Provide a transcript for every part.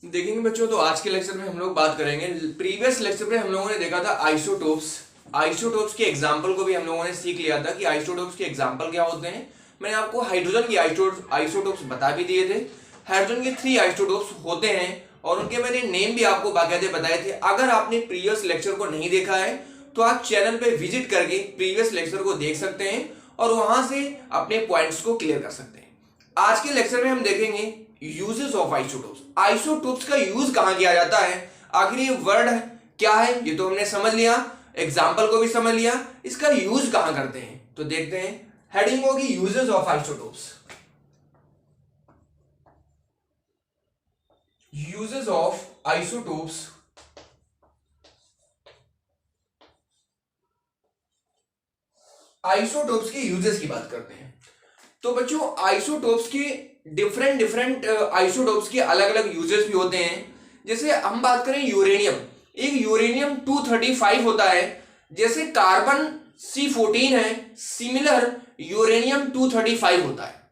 देखेंगे बच्चों, तो आज के लेक्चर में हम लोग बात करेंगे। प्रीवियस लेक्चर में हम लोगों ने देखा था आइसोटोप्स। आइसोटोप्स के एग्जाम्पल को भी हम लोगों ने सीख लिया था कि आइसोटोप्स के एग्जाम्पल क्या होते हैं। मैंने आपको हाइड्रोजन की आइसोटोप्स बता भी दिए थे। हाइड्रोजन के 3 आइसोटोप्स होते हैं और उनके मैंने नेम भी आपको बाकायदे बताए थे। अगर आपने प्रीवियस लेक्चर को नहीं देखा है तो आप चैनल पे विजिट करके प्रीवियस लेक्चर को देख सकते हैं और वहां से अपने पॉइंट्स को क्लियर कर सकते हैं। आज के लेक्चर में हम देखेंगे यूजेस ऑफ आइसोटोप्स। आइसोटोप्स का यूज कहां किया जाता है, आखिर ये वर्ड क्या है ये तो हमने समझ लिया, एग्जाम्पल को भी समझ लिया, इसका यूज कहां करते हैं तो देखते हैं। हेडिंग होगी uses of isotopes. Uses of isotopes. Isotopes के यूजेस की बात करते हैं। तो बच्चों आइसोटोप्स के डिफरेंट आइसोटोप्स के अलग अलग यूजेस भी होते हैं। जैसे हम बात करें यूरेनियम, एक यूरेनियम 235 होता है। जैसे कार्बन C14 है, सिमिलर यूरेनियम 235 होता है।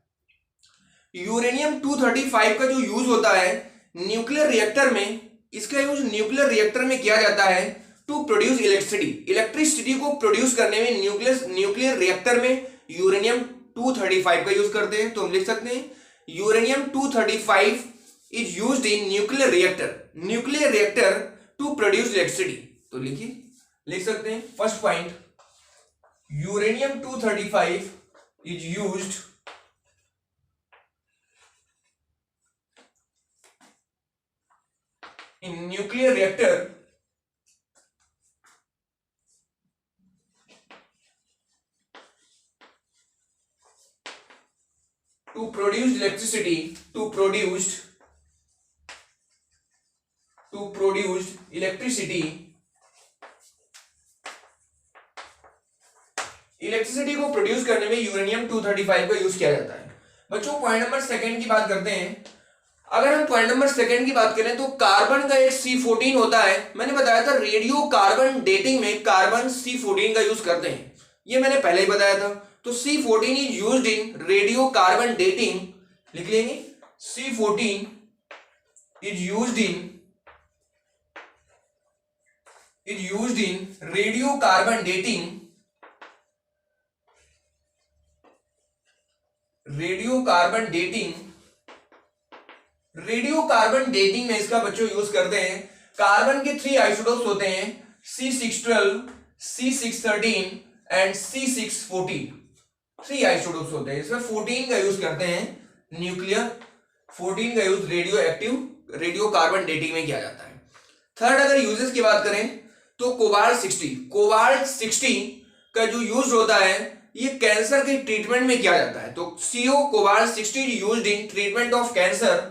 यूरेनियम 235 का जो यूज होता है न्यूक्लियर रिएक्टर में, इसका यूज न्यूक्लियर रिएक्टर में किया जाता है टू प्रोड्यूस इलेक्ट्रिसिटी। इलेक्ट्रिसिटी को प्रोड्यूस करने में न्यूक्लियर रिएक्टर में यूरेनियम 235 का यूज करते हैं। तो हम लिख सकते हैं uranium 235 is used in nuclear reactor to produce electricity. तो लिख सकते हैं first point, uranium 235 is used in nuclear reactor to produce electricity electricity को प्रोड्यूस करने में यूरेनियम 235 का यूज किया जाता है। बच्चों पॉइंट नंबर सेकंड की बात करते हैं। अगर हम पॉइंट नंबर सेकंड की बात करें तो कार्बन का एक C14 होता है। मैंने बताया था रेडियो कार्बन डेटिंग में कार्बन C14 का यूज करते हैं, ये मैंने पहले ही बताया था। तो C14 is used in radio carbon dating, लिख लेंगे C14 is used in radio carbon dating में इसका बच्चों यूज करते हैं। कार्बन के 3 आइसोटोप्स होते हैं, C612, C613 and C614। 3 isotopes होते हैं, इसमें 14 का यूज करते हैं न्यूक्लियर, 14 का यूज रेडियो कार्बन डेटिंग में किया जाता है। थर्ड अगर यूजेस की बात करें तो कोबाल्ट 60 का जो यूज होता है ये कैंसर के ट्रीटमेंट में किया जाता है। तो CO cobalt 60 used in treatment of cancer.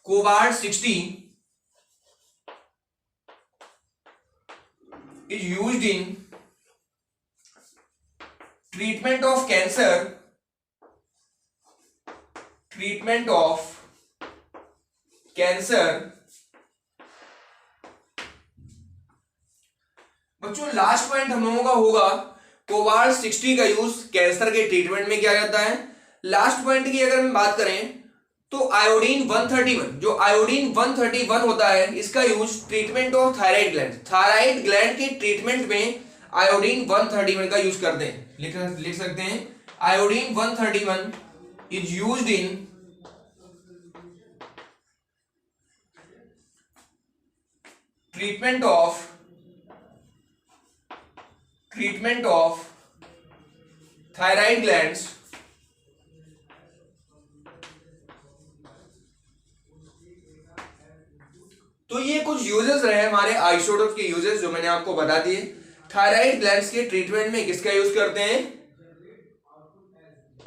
Cobalt 60 is used in treatment of cancer। बच्चों लास्ट पॉइंट हम लोगों का होगा कोबाल्ट 60 का यूज कैंसर के ट्रीटमेंट में किया जाता है। लास्ट पॉइंट की अगर हम बात करें तो आयोडीन 131, जो आयोडीन 131 होता है इसका use treatment of thyroid gland के ट्रीटमेंट में आयोडीन 131 का यूज करते हैं। लिख सकते हैं iodine 131 is used in treatment of thyroid glands तो ये कुछ यूजेस रहे हमारे आइसोटोप के यूजेस जो मैंने आपको बता दिए। थायराइड ग्लैंड्स के ट्रीटमेंट में किसका यूज करते हैं,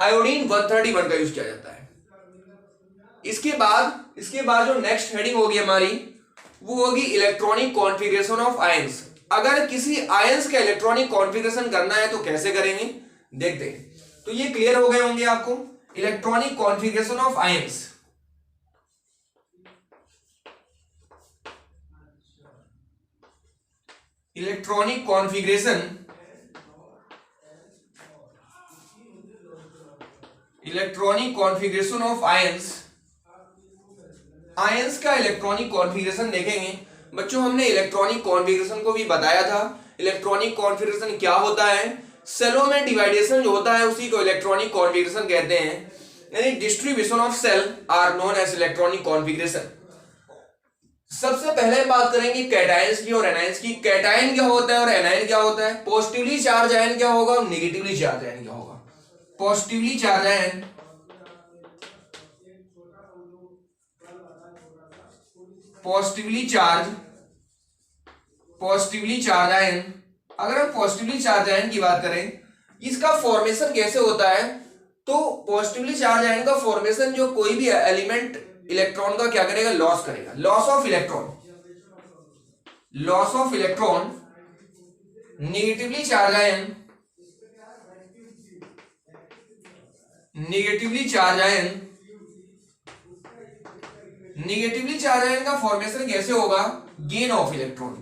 आयोडीन 131 का यूज किया जाता है। इसके बाद जो नेक्स्ट हेडिंग होगी हमारी वो होगी इलेक्ट्रॉनिक कॉन्फ़िगरेशन ऑफ आयंस। अगर किसी आयंस का इलेक्ट्रॉनिक कॉन्फ़िगरेशन करना है तो कैसे करेंगे देखते हैं। तो ये क्लियर हो गए होंगे आपको, electronic configuration of ions. Electronic configuration of ions ions का इलेक्ट्रॉनिक कॉन्फ़िगरेशन देखेंगे। बच्चों हमने इलेक्ट्रॉनिक कॉन्फ़िगरेशन को भी बताया था। इलेक्ट्रॉनिक कॉन्फ़िगरेशन क्या होता है? सेलों में डिवाइडेशन जो होता है उसी को इलेक्ट्रॉनिक कॉन्फ़िगरेशन कहते हैं, यानी distribution of cell are known as electronic configuration. सबसे पहले बात करेंगे कैटायंस की और एनायंस की। कैटायन क्या होता है और एनायन क्या होता है? पॉजिटिवली चार्ज आयन क्या होगा और नेगेटिवली चार्ज आयन क्या होगा? Positively charge ion positively charge ion, अगर हम पॉजिटिवली चार्ज आयन की बात करें, इसका फॉर्मेशन कैसे होता है? तो पॉजिटिवली चार्ज आयन का फॉर्मेशन, जो कोई भी एलिमेंट इलेक्ट्रॉन का क्या करेगा? लॉस करेगा, loss of electron. Negatively charge ion का फॉर्मेशन कैसे होगा? Gain of electron.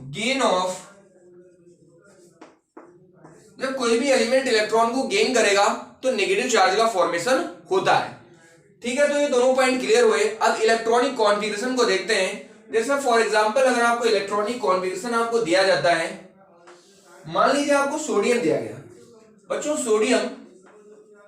जब कोई भी एलिमेंट इलेक्ट्रॉन को गेन करेगा तो नेगेटिव चार्ज का फॉर्मेशन होता है। ठीक है, तो ये दोनों पॉइंट क्लियर हुए। अब इलेक्ट्रॉनिक कॉन्फ़िगरेशन को देखते हैं। जैसे फॉर एग्जांपल अगर आपको इलेक्ट्रॉनिक कॉन्फ़िगरेशन आपको दिया जाता है, मान लीजिए आपको सोडियम दिया गया। बच्चों सोडियम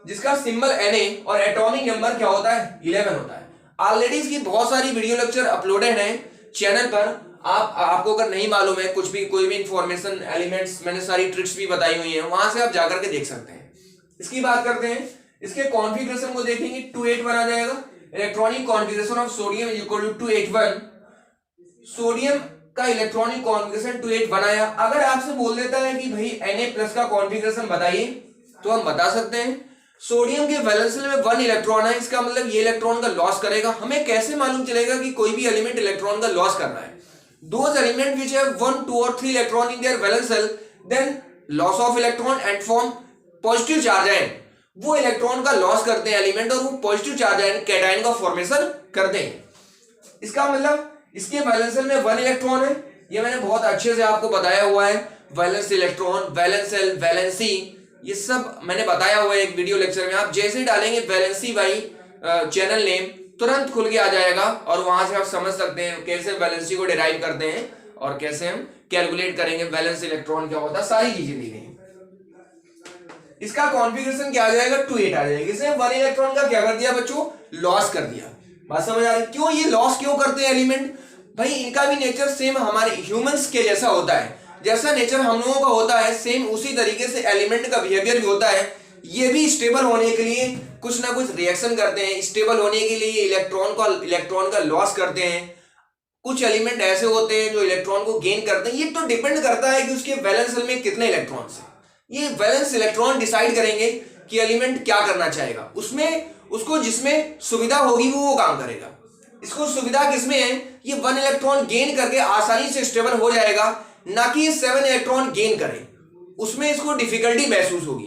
जिसका सिंबल Na और एटॉमिक नंबर क्या होता है? 11 होता है। ऑलरेडी इसकी बहुत सारी वीडियो लेक्चर अपलोडेड हैं चैनल पर। आपको अगर नहीं मालूम है कुछ भी, कोई भी इंफॉर्मेशन, एलिमेंट्स, मैंने सारी ट्रिक्स भी बताई हुई हैं, वहां से आप जाकर के देख सकते हैं। इसकी बात करते हैं, इसके कॉन्फ़िगरेशन को देखेंगे। 281 आ जाएगा। Electronic configuration of sodium is equal to 281। Sodium का इलेक्ट्रॉनिक कॉन्फ़िगरेशन 281 आया। अगर आपसे बोल देता है कि भाई Na+ का कॉन्फ़िगरेशन बताइए, तो हम बता सकते हैं सोडियम के वैलेंस शेल में 1 इलेक्ट्रॉन है, इसका मतलब ये इलेक्ट्रॉन का लॉस करेगा। हमें कैसे मालूम चलेगा कि कोई भी एलिमेंट इलेक्ट्रॉन का लॉस कर रहा है? दोज एलिमेंट व्हिच हैव 1, 2 और 3 electron in their valence shell, then loss of electron and form positive charge ion. वो इलेक्ट्रॉन का लॉस करते हैं एलिमेंट और वो पॉजिटिव चार्ज आयन, कैटायन का फॉर्मेशन करते हैं। इसका मतलब इसके वैलेंस शेल में 1 इलेक्ट्रॉन है, ये मैंने बहुत अच्छे से आपको बताया हुआ है। Valence electron, valence shell, valency, ये सब मैंने बताया हुआ है एक वीडियो लेक्चर में। आप जैसे ही डालेंगे वैलेंसी बाई चैनल नेम, तुरंत खुल के आ जाएगा और वहां से आप समझ सकते हैं कैसे वैलेंसी को डिराइव करते हैं और कैसे हम कैलकुलेट करेंगे वैलेंस इलेक्ट्रॉन क्या होता है, सारी चीजें दी गई। इसका कॉन्फ़िगरेशन क्या आ जाएगा? 281 आ जाएगा। इसने 1 इलेक्ट्रॉन का क्या कर दिया बच्चों? लॉस कर दिया। बात समझ आ रही? क्यों ये लॉस क्यों करते हैं एलिमेंट? भाई इनका भी नेचर सेम हमारे ह्यूमंस के जैसा होता है। जैसा नेचर हम लोगों का होता है, सेम उसी तरीके से एलिमेंट का बिहेवियर भी होता है। ये भी स्टेबल होने के लिए कुछ ना कुछ रिएक्शन करते हैं। स्टेबल होने के लिए इलेक्ट्रॉन का लॉस करते हैं। कुछ एलिमेंट ऐसे होते हैं जो इलेक्ट्रॉन को गेन करते हैं। ये तो डिपेंड करता है कि उसके वैलेंस शेल में कितने इलेक्ट्रॉन्स हैं। ये वैलेंस इलेक्ट्रॉन डिसाइड करेंगे कि एलिमेंट क्या करना चाहेगा। उसको जिसमें सुविधा होगी वो काम करेगा। इसको सुविधा किसमें है? ये 1 इलेक्ट्रॉन गेन करके आसानी से स्टेबल हो जाएगा, ना कि 7 इलेक्ट्रॉन गेन करे, उसमें इसको डिफिकल्टी महसूस होगी,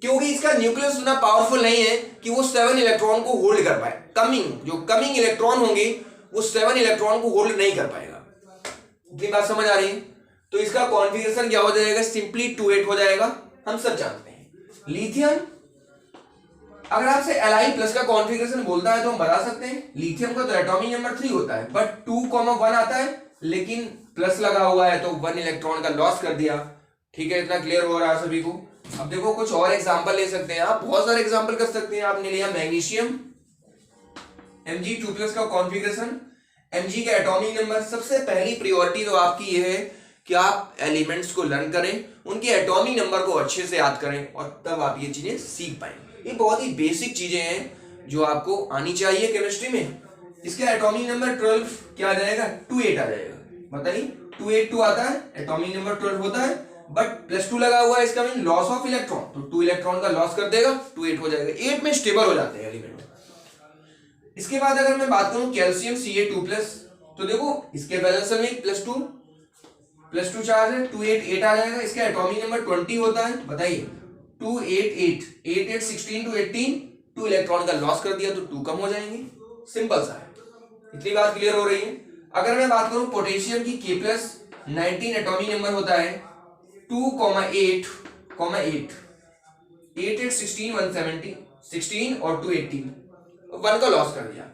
क्योंकि इसका न्यूक्लियस उतना पावरफुल नहीं है कि वो 7 इलेक्ट्रॉन को होल्ड कर पाए। कमिंग इलेक्ट्रॉन होंगे वो 7 इलेक्ट्रॉन को होल्ड नहीं कर पाएगा। इतनी बात समझ आ रही है? तो इसका कॉन्फ़िगरेशन क्या हो जाएगा? सिंपली 281 हो जाएगा। हम सब जानते हैं। लिथियम, अगर आपसे Li+ का कॉन्फ़िगरेशन बोलता है तो हम बता सकते हैं लिथियम का तो एटॉमिक नंबर 3 होता है, बट 2,1 आता है, लेकिन प्लस लगा हुआ है तो 1 इलेक्ट्रॉन का लॉस कर दिया। ठीक है, इतना क्लियर हो रहा है सभी को? अब देखो कुछ और एग्जांपल ले सकते हैं आप, बहुत सारे एग्जांपल कर सकते हैं। आपने लिया मैग्नीशियम, Mg2+ का कॉन्फ़िगरेशन, Mg का एटॉमिक नंबर। सबसे पहली प्रायोरिटी तो आपकी ये है कि आप एलिमेंट्स को लर्न करें, उनके एटॉमिक नंबर को अच्छे से याद करें और तब आप ये चीजें सीख पाएंगे। ये बहुत ही बेसिक चीजें हैं जो आपको आनी चाहिए केमिस्ट्री में। इसका एटॉमिक नंबर 12 क्या आ जाएगा? 28 आ जाएगा। बताइए, 282 आता है, एटॉमिक नंबर 12 होता है, बट +2 लगा हुआ है, इसका मीन लॉस ऑफ इलेक्ट्रॉन, तो 2 इलेक्ट्रॉन का लॉस कर देगा, 28 हो जाएगा। 8 में स्टेबल हो जाते हैं एलिमेंट। इसके बाद अगर मैं बात करूं कैल्शियम Ca2+, तो देखो इसके वैलेंस में +2 चार्ज है, 288 आ जाएगा। इसका एटॉमिक नंबर 20 होता है। बताइए, 288, 8, 16 to 18, 2 इलेक्ट्रॉन का लॉस कर दिया तो 2 कम हो जाएंगे। सिंपल सा है। इतनी बात क्लियर हो रही है? अगर मैं बात करूं पोटेशियम की K+, 19 एटॉमिक नंबर होता है, 2,8, 8, 16, 170, 16 और 2 18, 1 का लॉस कर दिया।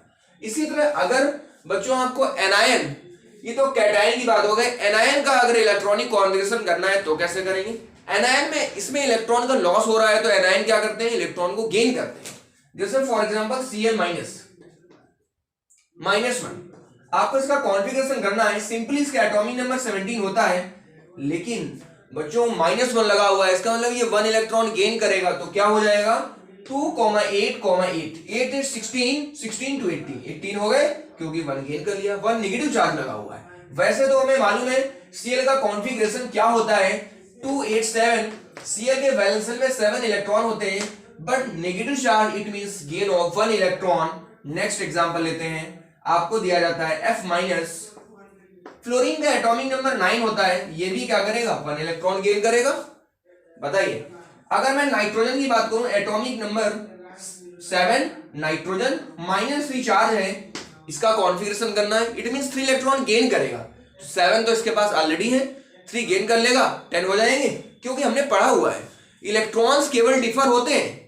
इसी तरह अगर बच्चों आपको एनायन, ये तो कैटायन की बात हो गई, एनायन का अगर इलेक्ट्रॉनिक कॉन्फ़िगरेशन करना है तो कैसे करेंगे? एनायन में इसमें इलेक्ट्रॉन का लॉस हो रहा है तो एनायन क्या करते हैं? इलेक्ट्रॉन को गेन करते हैं। जैसे फॉर एग्जांपल Cl -1, आपको इसका कॉन्फ़िगरेशन करना है, सिंपली इसका एटॉमिक नंबर 17 होता है, लेकिन बच्चों -1 लगा हुआ है, इसका मतलब ये 1 इलेक्ट्रॉन गेन करेगा तो क्या हो जाएगा? 2,8,8 8 is 16 16 to 18 18 हो गए, क्योंकि 1 गेन कर लिया, 1 नेगेटिव चार्ज लगा हुआ है। वैसे तो हमें मालूम है Cl का कॉन्फ़िगरेशन क्या होता है, 287। Cl के वैलेंस शेल में 7 इलेक्ट्रॉन होते हैं, but negative charge it means gain of 1 electron. Next example लेते हैं, आपको दिया जाता है F-। फ्लोरीन का एटॉमिक नंबर 9 होता है, ये भी क्या करेगा? 1 इलेक्ट्रॉन गेन करेगा। बताइए, अगर मैं नाइट्रोजन की बात करूं, एटॉमिक नंबर 7, नाइट्रोजन -3 चार्ज है, इसका कॉन्फ़िगरेशन करना है, इट मींस 3 इलेक्ट्रॉन गेन करेगा। 7 तो इसके पास ऑलरेडी है, 3 गेन कर लेगा, 10 हो जाएंगे, क्योंकि हमने पढ़ा हुआ है इलेक्ट्रॉन्स केवल डिफर होते हैं,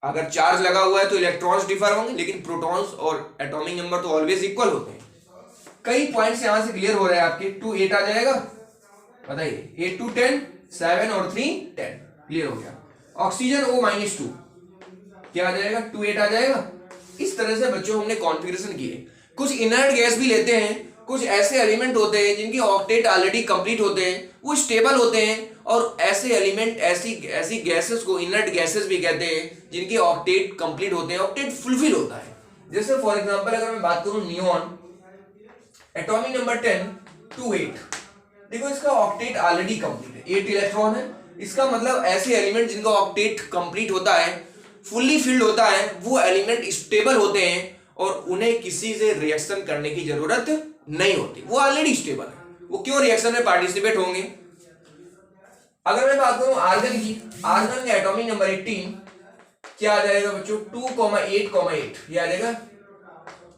अगर चार्ज लगा हुआ है तो इलेक्ट्रॉन्स डिफर होंगे, लेकिन प्रोटॉन्स और एटॉमिक नंबर तो ऑलवेज इक्वल होते हैं। कई पॉइंट्स यहां से क्लियर हो रहे हैं आपके। 2 8 आ जाएगा, बताइए, 8 2 10, 7 और 3 10, क्लियर हो गया। ऑक्सीजन O-2 क्या आ जाएगा? 2 8 आ जाएगा। इस तरह से बच्चों हमने कॉन्फ़िगरेशन किए। कुछ इनर्ट गैस भी लेते हैं, कुछ ऐसे एलिमेंट होते हैं जिनकी ऑक्टेट ऑलरेडी कंप्लीट होते हैं, वो स्टेबल होते हैं, और ऐसे एलिमेंट ऐसी गैसेस को इनर्ट गैसेस भी कहते हैं जिनकी ऑक्टेट कंप्लीट होते हैं, ऑक्टेट फुलफिल होता है। जैसे फॉर एग्जांपल अगर मैं बात करूं नियॉन, एटॉमिक नंबर 10 2 8, देखो इसका ऑक्टेट ऑलरेडी कंप्लीट है, 8 इलेक्ट्रॉन है, इसका मतलब ऐसे एलिमेंट जिनका ऑक्टेट कंप्लीट होता है, फुल्ली फिल्ड होता है, वो एलिमेंट स्टेबल होते हैं और उन्हें किसी से रिएक्शन करने की जरूरत नहीं होती, वो ऑलरेडी स्टेबल है, वो क्यों रिएक्शन में पार्टिसिपेट होंगे। अगर मैं बात करूं आर्गन की, आर्गन का एटॉमिक नंबर 18 क्या आ जाएगा बच्चों? 2,8,8, ये आ जाएगा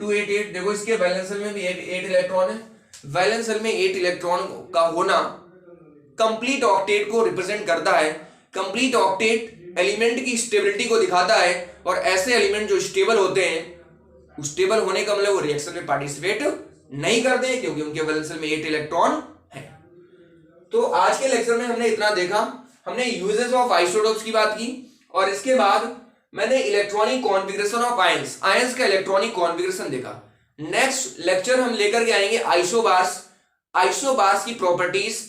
288। देखो इसके वैलेंस शेल में भी 8 इलेक्ट्रॉन है, वैलेंस शेल में 8 इलेक्ट्रॉन का होना कंप्लीट ऑक्टेट को रिप्रेजेंट करता है। कंप्लीट ऑक्टेट एलिमेंट की स्टेबिलिटी को दिखाता है, और ऐसे एलिमेंट जो स्टेबल होते हैं, स्टेबल होने का मतलब वो रिएक्शन में पार्टिसिपेट नहीं करते, क्योंकि उनके वैलेंस शेल में 8 इलेक्ट्रॉन है। तो आज के लेक्चर में हमने इतना देखा, हमने यूजेस ऑफ आइसोटोप्स की बात की, और इसके बाद मैंने electronic configuration of ions, ions का इलेक्ट्रॉनिक कॉन्फ़िगरेशन देखा। नेक्स्ट लेक्चर हम लेकर के आएंगे आइसोबार्स, आइसोबार्स की प्रॉपर्टीज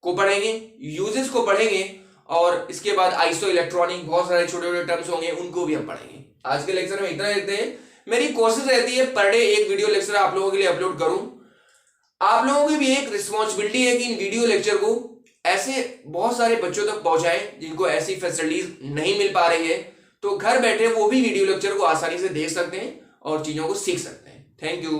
को पढ़ेंगे, यूजेस को पढ़ेंगे, और इसके बाद आइसो इलेक्ट्रॉनिक बहुत सारे छोटे छोटे टर्म्स होंगे, उनको भी हम पढ़ेंगे। आज के लेक्चर में इतना देखते हैं। मेरी कोशिश रहती है पर डे एक वीडियो लेक्चर आप लोगों के लिए अपलोड करूं। आप लोगों की भी एक रिस्पॉन्सिबिलिटी है कि इन वीडियो लेक्चर को ऐसे बहुत सारे बच्चों तक पहुंचाएं जिनको ऐसी फैसिलिटीज नहीं मिल पा रही है, तो घर बैठे वो भी वीडियो लेक्चर को आसानी से देख सकते हैं और चीजों को सीख सकते हैं। Thank you.